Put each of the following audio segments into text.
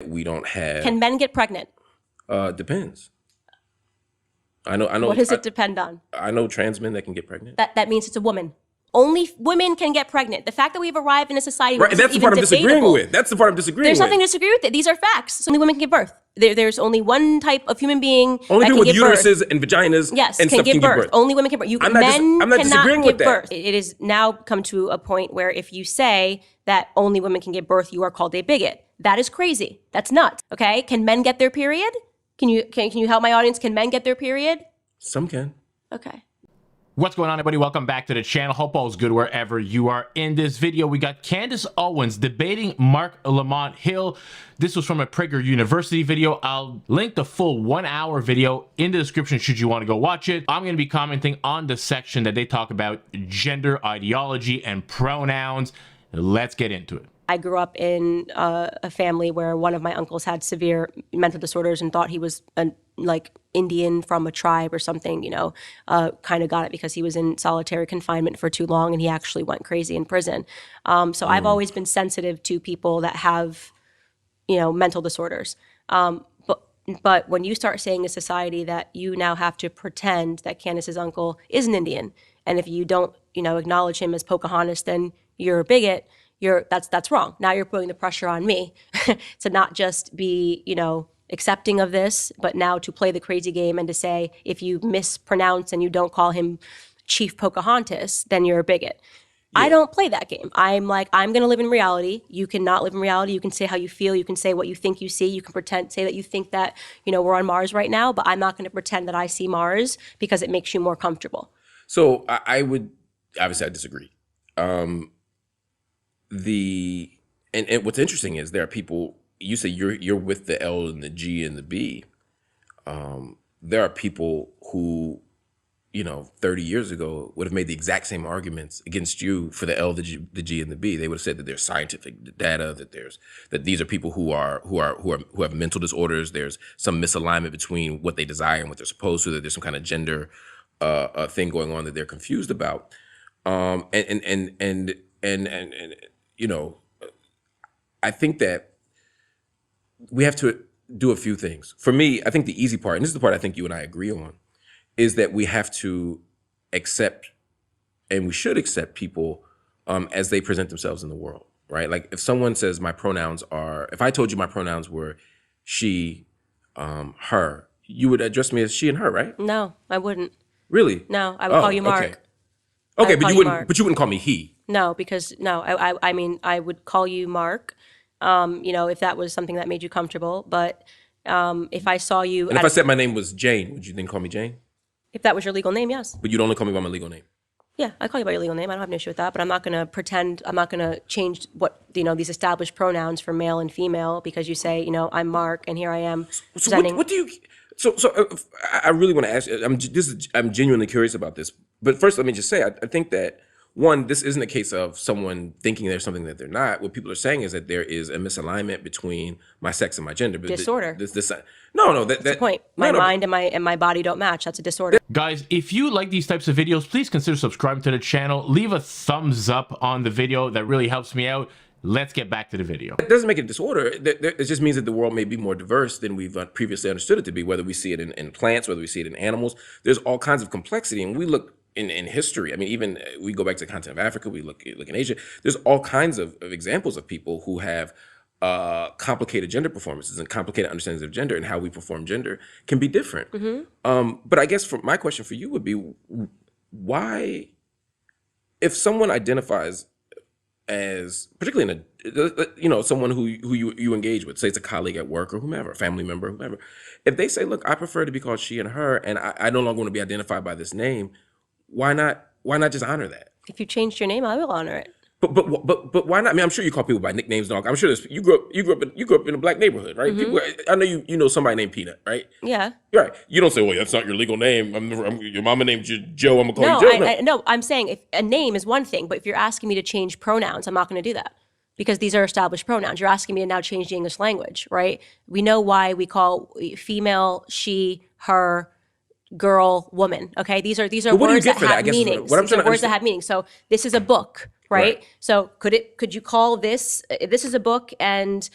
We don't have. Can men get pregnant? Depends. I know. What does it depend on? I know trans men that can get pregnant. That means it's a woman. Only women can get pregnant. The fact that we've arrived in a society where that's the part I'm disagreeing with. That's the part I'm disagreeing with. There's nothing to disagree with it. These are facts. Only women can give birth. There's only one type of human being only that people can with give uteruses and vaginas and can stuff give birth. Only women can give birth. Men cannot give birth. It has now come to a point where if you say that only women can give birth, you are called a bigot. That is crazy. That's nuts. Okay? Can men get their period? Can you help my audience? Can men get their period? Some can. Okay. What's going on, everybody? Welcome back to the channel. Hope all's good wherever you are. In this video, we got Candace Owens debating Marc Lamont Hill. This was from a Prager University video. I'll link the full 1-hour video in the description should you want to go watch it. I'm going to be commenting on the section that they talk about gender ideology and pronouns. Let's get into it. I grew up in a family where one of my uncles had severe mental disorders and thought he was like Indian from a tribe or something, you know, kind of got it because he was in solitary confinement for too long and he actually went crazy in prison. So I've always been sensitive to people that have, you know, mental disorders. But when you start saying in society that you now have to pretend that Candace's uncle is an Indian, and if you don't, you know, acknowledge him as Pocahontas, then you're a bigot. That's wrong. Now you're putting the pressure on me to not just be, you know, accepting of this, but now to play the crazy game and to say if you mispronounce and you don't call him Chief Pocahontas, then you're a bigot. Yeah. I don't play that game. I'm like, I'm going to live in reality. You cannot live in reality. You can say how you feel. You can say what you think you see. You can say that you think that, you know, we're on Mars right now, but I'm not going to pretend that I see Mars because it makes you more comfortable. So I would, obviously I disagree. And what's interesting is there are people, you say you're with the L and the G and the B. There are people who, you know, 30 years ago would have made the exact same arguments against you for the L, the G, and the B. They would have said that there's scientific data, that these are people who have mental disorders. There's some misalignment between what they desire and what they're supposed to. That there's some kind of gender thing going on that they're confused about. And you know, I think that we have to do a few things. For me, I think the easy part, and this is the part I think you and I agree on, is that we have to accept, and we should accept people as they present themselves in the world, right? Like if someone says my pronouns are, if I told you my pronouns were she, her, you would address me as she and her, right? No, I wouldn't. Really? No, I would call you Marc. Okay, but you wouldn't call me he. No, because I mean, I would call you Marc, you know, if that was something that made you comfortable. But if I saw you, and if I said my name was Jane, would you then call me Jane? If that was your legal name, yes. But you'd only call me by my legal name. Yeah, I call you by your legal name. I don't have an issue with that. But I'm not going to pretend. I'm not going to change what, you know, these established pronouns for male and female because you say, you know, I'm Marc and here I am presenting. What do you? So I really want to ask you. I'm genuinely curious about this. But first, let me just say, I think that, one, this isn't a case of someone thinking there's something that they're not. What people are saying is that there is a misalignment between my sex and my gender. Disorder. That's the point. My mind and my body don't match. That's a disorder. Guys, if you like these types of videos, please consider subscribing to the channel. Leave a thumbs up on the video. That really helps me out. Let's get back to the video. It doesn't make it a disorder. It just means that the world may be more diverse than we've previously understood it to be, whether we see it in plants, whether we see it in animals. There's all kinds of complexity, and we look in history. I mean, even we go back to the continent of Africa, we look in Asia. There's all kinds of examples of people who have complicated gender performances and complicated understandings of gender, and how we perform gender can be different. Mm-hmm. But I guess my question for you would be, why, if someone identifies as, particularly in a, you know, someone who you engage with, say it's a colleague at work or whomever, a family member, whomever, if they say, look, I prefer to be called she and her, and I no longer want to be identified by this name, why not just honor that? If you changed your name, I will honor it. But why not? I mean, I'm sure you call people by nicknames, dog. I'm sure you grew up in a black neighborhood, right? Mm-hmm. People, I know you know somebody named Peanut, right? Yeah. Right. You don't say, well, that's not your legal name. Your mama named you Joe. I'm gonna call you Joe. No, I'm saying if a name is one thing, but if you're asking me to change pronouns, I'm not going to do that because these are established pronouns. You're asking me to now change the English language, right? We know why we call female she, her, girl, woman. Okay, these are But what do you words get that for that? I have guess meanings. what I'm These are trying to words that understand. have meaning. So this is a book, right? Right. So could you call this this is a book and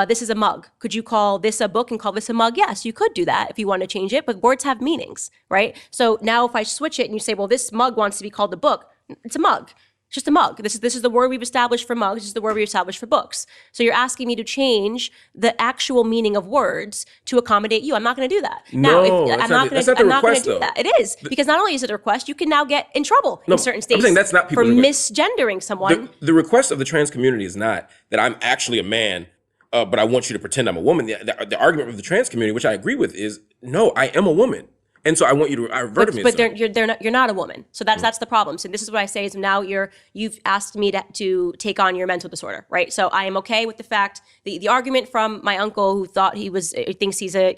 this is a mug? Could you call this a book and call this a mug? Yes, you could do that if you want to change it. But words have meanings, right? So now if I switch it and you say, well, this mug wants to be called a book, it's a mug. It's just a mug. This is the word we've established for mugs. This is the word we've established for books. So you're asking me to change the actual meaning of words to accommodate you. I'm not going to do that. No, now, that's not the I'm not going to request, do though. that. It is because not only is it a request, you can now get in trouble in certain I'm states saying that's not for people's request. misgendering someone. The request of the trans community is not that I'm actually a man, but I want you to pretend I'm a woman. The argument of the trans community, which I agree with, is no, I am a woman. And so I want you to revert me. But you're not a woman. So that's the problem. So this is what I say is now you've asked me to take on your mental disorder, right? So I am okay with the fact the argument from my uncle who thinks he's a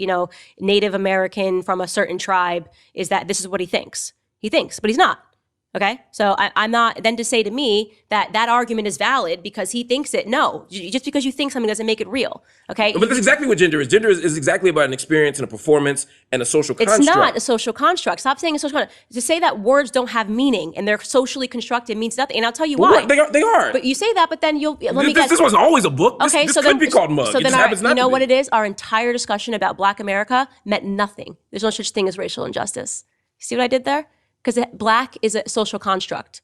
Native American from a certain tribe is that this is what he thinks. He thinks, but he's not. Okay, so I'm not, then to say to me that argument is valid because he thinks it, no. Just because you think something doesn't make it real, okay? But that's exactly what gender is. Gender is exactly about an experience and a performance and a social construct. It's not a social construct. Stop saying a social construct. To say that words don't have meaning and they're socially constructed means nothing, and I'll tell you why. They are. But you say that, but then This wasn't always a book. Okay, this so could then, be called mug. So It then, just happens not you know to what be. it is? Our entire discussion about Black America meant nothing. There's no such thing as racial injustice. See what I did there? Because Black is a social construct.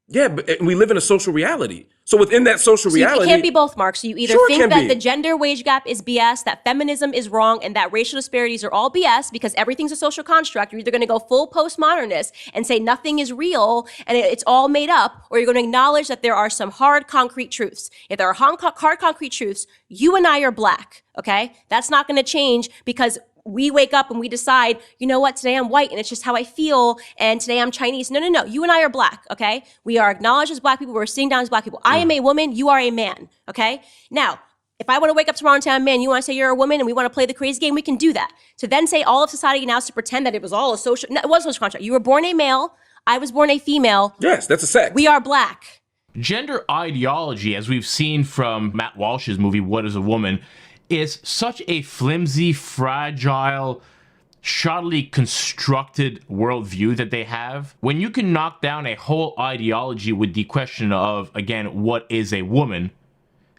Yeah, but we live in a social reality. So within that social reality, it can't be both, Marc. So you either Sure it think can that be. the gender wage gap is BS, that feminism is wrong, and that racial disparities are all BS because everything's a social construct. You're either going to go full postmodernist and say nothing is real and it's all made up, or you're going to acknowledge that there are some hard, concrete truths. If there are hard, concrete truths, you and I are Black, okay? That's not going to change because we wake up and we decide, you know what, today I'm white and it's just how I feel, and today I'm Chinese. No. You and I are Black, okay? We are acknowledged as Black people. We're sitting down as Black people. I am a woman. You are a man, okay? Now, if I want to wake up tomorrow and say I'm a man, you want to say you're a woman and we want to play the crazy game, we can do that. To then say all of society now is to pretend that it was all a social, no, it was a social contract. You were born a male. I was born a female. yes, that's a sex. We are Black. Gender ideology, as we've seen from Matt Walsh's movie, What is a Woman, is such a flimsy, fragile, shoddily constructed worldview that they have. When you can knock down a whole ideology with the question of, again, what is a woman,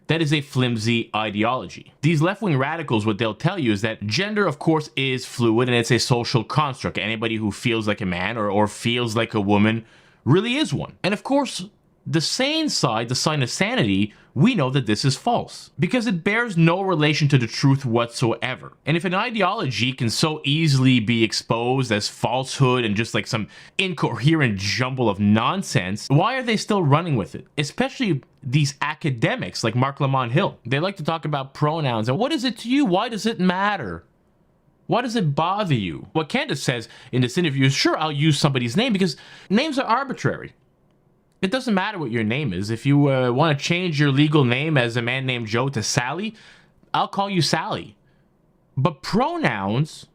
that is a flimsy ideology. These left-wing radicals, what they'll tell you is that gender, of course, is fluid and it's a social construct. Anybody who feels like a man or feels like a woman really is one. And of course, the sane side, the sign of sanity, we know that this is false because it bears no relation to the truth whatsoever. And if an ideology can so easily be exposed as falsehood and just like some incoherent jumble of nonsense, why are they still running with it? Especially these academics like Marc Lamont Hill. They like to talk about pronouns and what is it to you? Why does it matter? Why does it bother you? What Candace says in this interview is, sure, I'll use somebody's name because names are arbitrary. It doesn't matter what your name is. If you want to change your legal name as a man named Joe to Sally, I'll call you Sally. But pronouns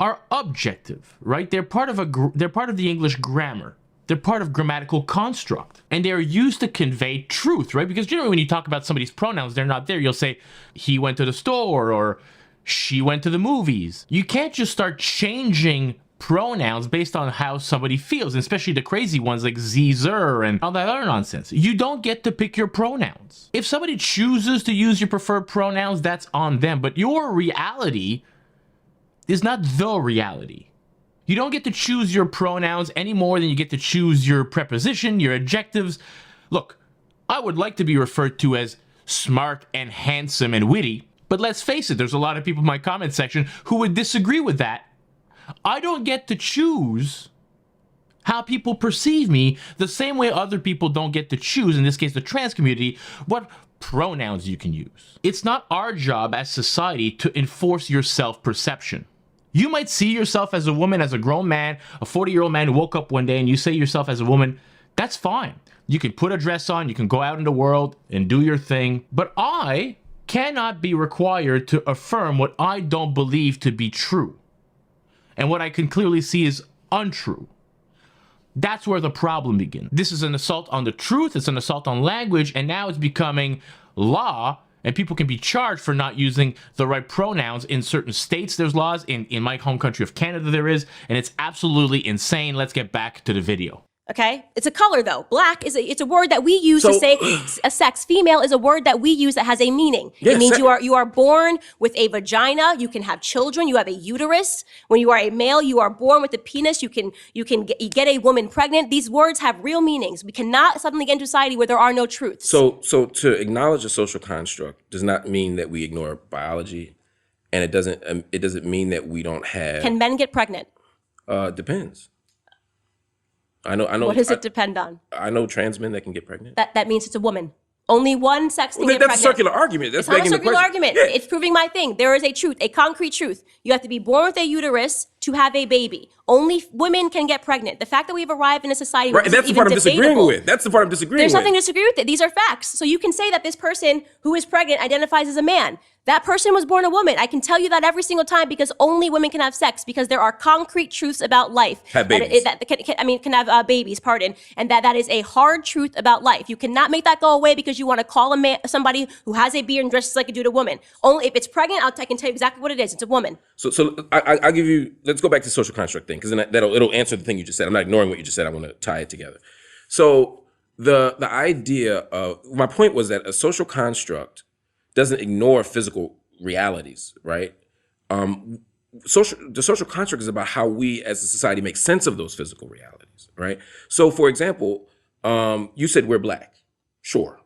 are objective, right? They're part of the English grammar. They're part of grammatical construct, and they're used to convey truth, right? Because generally when you talk about somebody's pronouns, they're not there. You'll say he went to the store or she went to the movies. You can't just start changing pronouns based on how somebody feels, and especially the crazy ones like Zer and all that other nonsense. You don't get to pick your pronouns. If somebody chooses to use your preferred pronouns, that's on them, but your reality is not the reality. You don't get to choose your pronouns any more than you get to choose your preposition, your adjectives. Look, I would like to be referred to as smart and handsome and witty, but let's face it, there's a lot of people in my comment section who would disagree with that. I don't get to choose how people perceive me the same way other people don't get to choose, in this case the trans community, what pronouns you can use. It's not our job as society to enforce your self-perception. You might see yourself as a woman, as a grown man, a 40-year-old man who woke up one day and you say yourself as a woman, that's fine. You can put a dress on, you can go out in the world and do your thing, but I cannot be required to affirm what I don't believe to be true. And what I can clearly see is untrue. That's where the problem begins. This is an assault on the truth, it's an assault on language, and now it's becoming law And people can be charged for not using the right pronouns. In certain states, there's laws. In my home country of Canada, there is. And it's absolutely insane. Let's get back to the video. Okay, it's a color though. Black it's a word that we use to say a sex. Female is a word that we use that has a meaning. Yeah, it means you are born with a vagina. You can have children. You have a uterus. When you are a male, you are born with a penis. You get a woman pregnant. These words have real meanings. We cannot suddenly get into society where there are no truths. So to acknowledge a social construct does not mean that we ignore biology, and it doesn't mean that we don't have. Can men get pregnant? Depends. I know. What does it depend on? I know trans men that can get pregnant. That means it's a woman. Only one sex can get that's pregnant. a circular argument. That's it's not a circular argument. Yeah. It's proving my thing. There is a truth, a concrete truth. You have to be born with a uterus to have a baby. Only women can get pregnant. The fact that we've arrived in a society where right, that's the part I'm disagreeing with. That's the part I'm disagreeing with. There's nothing to disagree with it. These are facts. So you can say that this person who is pregnant identifies as a man. That person was born a woman. I can tell you that every single time because only women can have sex because there are concrete truths about life. Have babies. Can have babies, pardon. And that is a hard truth about life. You cannot make that go away because you want to call a man, somebody who has a beard and dresses like a dude a woman. Only if it's pregnant, I can tell you exactly what it is. It's a woman. So I'll give you, let's go back to social construct thing because then it'll answer the thing you just said. I'm not ignoring what you just said. I want to tie it together. So the idea of, my point was that a social construct doesn't ignore physical realities, right? The social construct is about how we as a society make sense of those physical realities, right? So for example, you said we're black. Sure,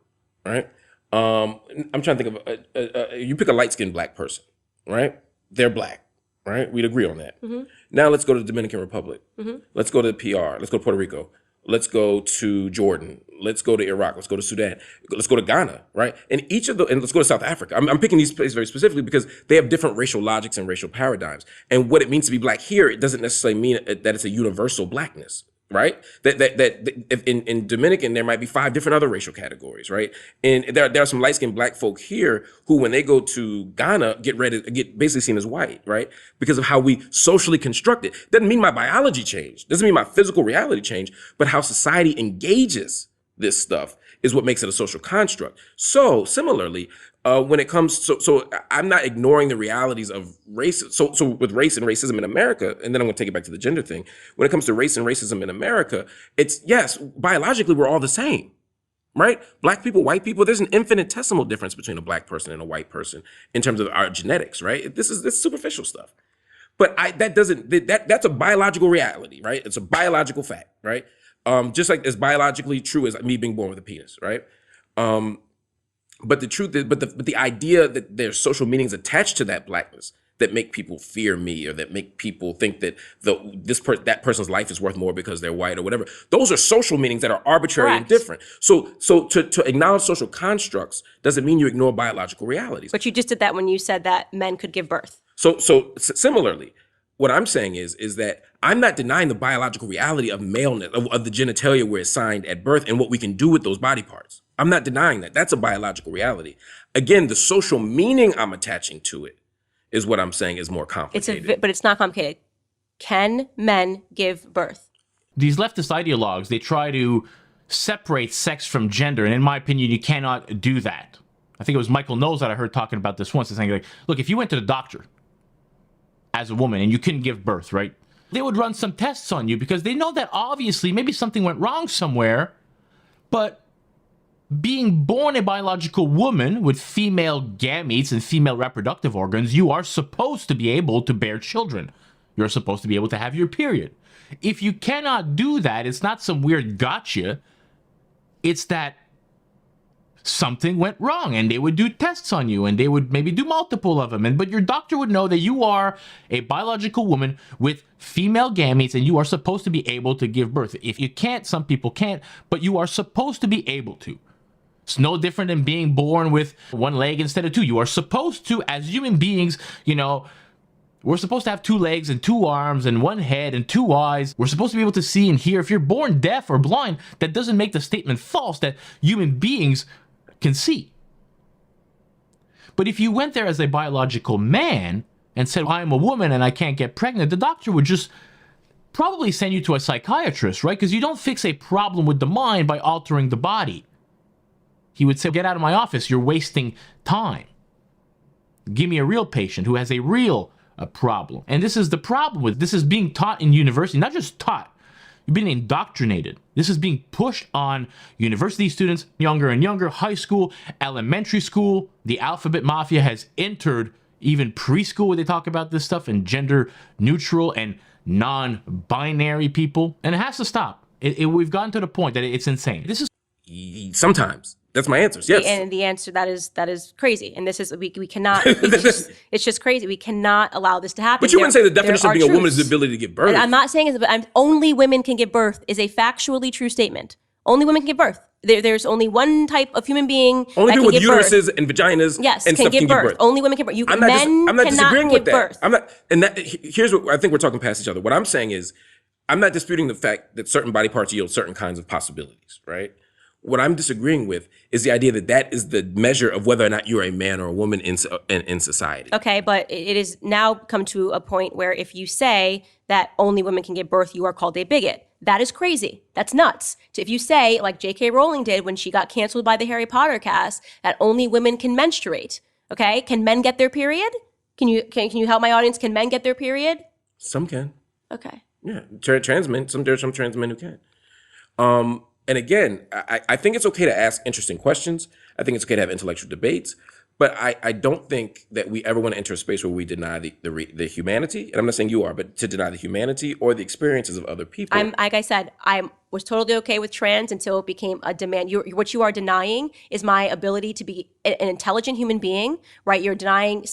right? I'm trying to think of, you pick a light-skinned black person, right? They're black, right? We'd agree on that. Mm-hmm. Now let's go to the Dominican Republic. Mm-hmm. Let's go to PR. Let's go to Puerto Rico. Let's go to Jordan. Let's go to Iraq. Let's go to Sudan. Let's go to Ghana, right? And let's go to South Africa. I'm picking these places very specifically because they have different racial logics and racial paradigms. And what it means to be black here, it doesn't necessarily mean that it's a universal blackness, right? That in Dominican, there might be 5 different other racial categories, right? And there are some light-skinned black folk here who, when they go to Ghana, get basically seen as white, right? Because of how we socially construct it. Doesn't mean my biology changed. Doesn't mean my physical reality changed, but how society engages this stuff is what makes it a social construct. So similarly, when it comes so I'm not ignoring the realities of race. So with race and racism in America, and then I'm going to take it back to the gender thing. When it comes to race and racism in America, it's, yes, biologically we're all the same, right? Black people, white people, there's an infinitesimal difference between a black person and a white person in terms of our genetics, right? This is superficial stuff. But that's a biological reality, right? It's a biological fact, right? Just like as biologically true as me being born with a penis, right? But the truth is, but the idea that there's social meanings attached to that blackness that make people fear me or that make people think that that person's life is worth more because they're white or whatever, those are social meanings that are arbitrary Correct. and different. So to acknowledge social constructs doesn't mean you ignore biological realities. But you just did that when you said that men could give birth. So similarly, what I'm saying is that I'm not denying the biological reality of maleness, of the genitalia we're assigned at birth and what we can do with those body parts. I'm not denying that. That's a biological reality. Again, the social meaning I'm attaching to it is what I'm saying is more complicated. But it's not complicated. Can men give birth? These leftist ideologues, they try to separate sex from gender. And in my opinion, you cannot do that. I think it was Michael Knowles that I heard talking about this once. Saying, like, look, if you went to the doctor as a woman and you couldn't give birth, right? They would run some tests on you because they know that obviously maybe something went wrong somewhere, but being born a biological woman with female gametes and female reproductive organs, you are supposed to be able to bear children. You're supposed to be able to have your period. If you cannot do that, it's not some weird gotcha. It's that something went wrong and they would do tests on you and they would maybe do multiple of them. But your doctor would know that you are a biological woman with female gametes and you are supposed to be able to give birth. If you can't, some people can't, but you are supposed to be able to. It's no different than being born with one leg instead of 2. You are supposed to, as human beings, we're supposed to have 2 legs and 2 arms and 1 head and 2 eyes. We're supposed to be able to see and hear. If you're born deaf or blind, that doesn't make the statement false that human beings can see. But if you went there as a biological man and said, I'm a woman and I can't get pregnant, the doctor would just probably send you to a psychiatrist, right? Because you don't fix a problem with the mind by altering the body. he would say, get out of my office, you're wasting time. Give me a real patient who has a real problem. And this is the problem with this is being taught in university, not just taught, you're being indoctrinated. This is being pushed on university students, younger and younger, high school, elementary school. The alphabet mafia has entered even preschool where they talk about this stuff, and gender neutral and non-binary people. And it has to stop. We've gotten to the point that it's insane. This is sometimes. That's my answer. Yes. And the answer that is crazy. And this is we cannot. It's just crazy. We cannot allow this to happen. But you wouldn't say the definition of being a woman is the ability to give birth. And I'm not saying it, but only women can give birth is a factually true statement. Only women can give birth. There's only one type of human being only that people can with give uteruses and vaginas yes, and can stuff give can birth. give birth. Only women can give birth. I'm not disagreeing with that. Birth. I'm not, and that here's what I think we're talking past each other. What I'm saying is, I'm not disputing the fact that certain body parts yield certain kinds of possibilities, right? What I'm disagreeing with is the idea that that is the measure of whether or not you're a man or a woman in society. Okay, but it is now come to a point where if you say that only women can give birth, you are called a bigot. That is crazy. That's nuts. If you say, like J.K. Rowling did when she got canceled by the Harry Potter cast, that only women can menstruate. Okay, can men get their period? Can you help my audience? Can men get their period? Some can. Okay. Yeah, trans men. There's some trans men who can. And again, I think it's okay to ask interesting questions. I think it's okay to have intellectual debates. But I don't think that we ever want to enter a space where we deny the humanity. And I'm not saying you are, but to deny the humanity or the experiences of other people. Like I said, I was totally okay with trans until it became a demand. What you are denying is my ability to be an intelligent human being, right? You're denying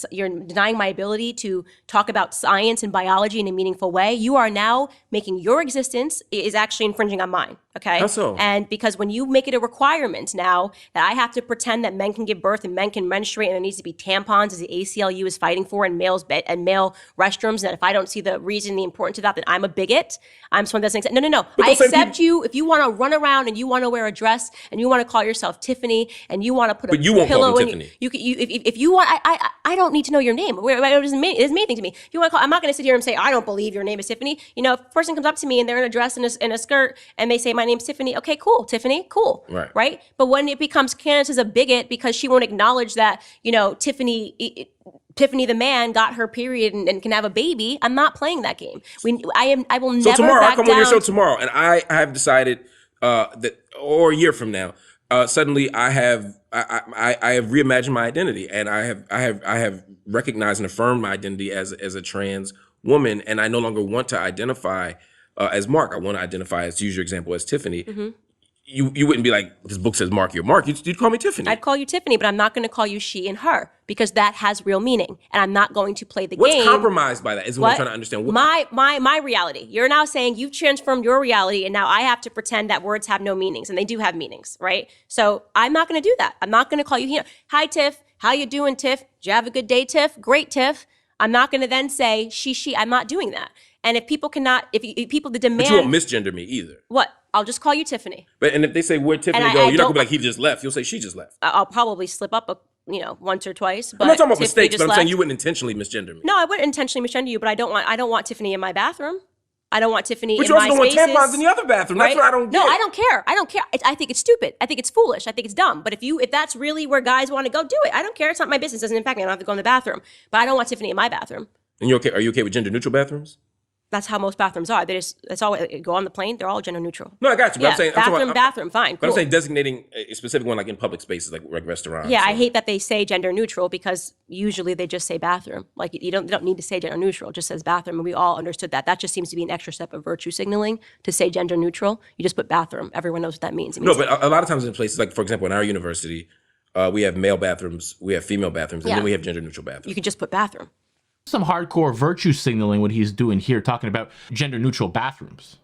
my ability to talk about science and biology in a meaningful way. You are now making your existence is actually infringing on mine. Okay. How so? And because when you make it a requirement now that I have to pretend that men can give birth and men can menstruate and there needs to be tampons as the ACLU is fighting for and male restrooms, and that if I don't see the reason, the importance of that, then I'm a bigot. I'm someone that doesn't accept. No. I accept you if you want to run around and you want to wear a dress and you want to call yourself Tiffany and you want to put a you won't pillow call in me Tiffany. If you want, I don't need to know your name. It doesn't mean anything to me. If you want to call, I'm not going to sit here and say I don't believe your name is Tiffany. You know, if a person comes up to me and they're in a dress and a skirt and they say my name's Tiffany, okay, cool, Tiffany, cool, right? But when it becomes Candace is a bigot because she won't acknowledge that, you know, Tiffany the man got her period and can have a baby, I'm not playing that game. I will never. So tomorrow I'll come on your show tomorrow, and I have decided that, or a year from now, suddenly I have reimagined my identity, and I have recognized and affirmed my identity as a trans woman, and I no longer want to identify as Marc. I want to identify, as to use your example, as Tiffany. Mm-hmm. You wouldn't be like, this book says Marc, you're Marc. You'd call me Tiffany. I'd call you Tiffany, but I'm not going to call you she and her because that has real meaning, and I'm not going to play the game. What's compromised by that is what I'm trying to understand. My reality. You're now saying you've transformed your reality, and now I have to pretend that words have no meanings, and they do have meanings, right? So I'm not going to do that. I'm not going to call you here. Hi, Tiff. How you doing, Tiff? Did you have a good day, Tiff? Great, Tiff. I'm not going to then say she. I'm not doing that. And if people cannot, if people the demand, but you won't misgender me either. What? I'll just call you Tiffany. And if they say where'd Tiffany go, you're not gonna be like he just left. You'll say she just left. I'll probably slip up once or twice. But I'm not talking about Tiffany mistakes, but I'm saying you wouldn't intentionally misgender me. No, I wouldn't intentionally misgender you, but I don't want Tiffany in my bathroom. I don't want Tiffany but in my spaces. But you also don't want tampons in the other bathroom. Right? That's what I don't get. No, I don't care. I think it's stupid. I think it's foolish. I think it's dumb. But if that's really where guys want to go, do it. I don't care. It's not my business. It doesn't impact me. I don't have to go in the bathroom. But I don't want Tiffany in my bathroom. And you okay? Are you okay with gender neutral bathrooms? That's how most bathrooms are. That's all. Go on the plane. They're all gender neutral. No, I got you. But Yeah, bathroom, fine. But Cool. I'm saying designating a specific one, like in public spaces, like restaurants. Yeah, I hate that they say gender neutral because usually they just say bathroom. Like they don't need to say gender neutral. It just says bathroom, and we all understood that. That just seems to be an extra step of virtue signaling to say gender neutral. You just put bathroom. Everyone knows what that means. No, but a lot of times in places, like for example, in our university, we have male bathrooms, we have female bathrooms, and then we have gender neutral bathrooms. You can just put bathroom. Some hardcore virtue signaling what he's doing here, talking about gender neutral bathrooms.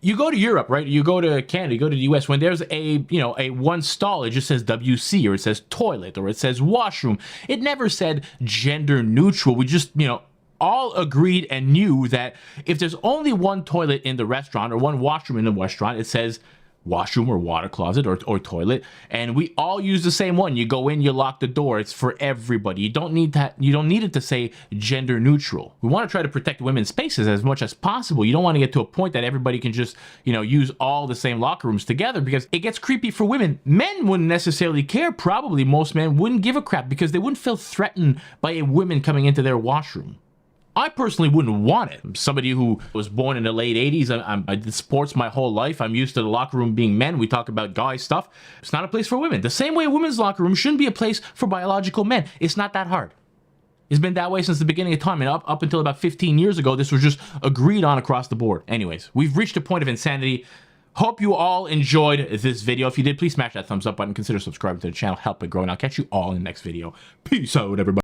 You go to Europe, right? You go to Canada, you go to the US, when there's a one stall, it just says WC, or it says toilet, or it says washroom. It never said gender neutral. We just, all agreed and knew that if there's only one toilet in the restaurant or one washroom in the restaurant, it says washroom or water closet or toilet, and we all use the same one. You go in, you lock the door. It's for everybody. You don't need that. You don't need it to say gender neutral. We want to try to protect women's spaces as much as possible. You don't want to get to a point that everybody can just, you know, use all the same locker rooms together, because it gets creepy for women. Men wouldn't necessarily care. Probably most men wouldn't give a crap because they wouldn't feel threatened by a woman coming into their washroom. I personally wouldn't want it. I'm somebody who was born in the late 80s. I did sports my whole life. I'm used to the locker room being men. We talk about guy stuff. It's not a place for women. The same way a women's locker room shouldn't be a place for biological men. It's not that hard. It's been that way since the beginning of time, and up until about 15 years ago, this was just agreed on across the board. Anyways, we've reached a point of insanity. Hope you all enjoyed this video. If you did, please smash that thumbs up button. Consider subscribing to the channel. Help it grow, and I'll catch you all in the next video. Peace out, everybody.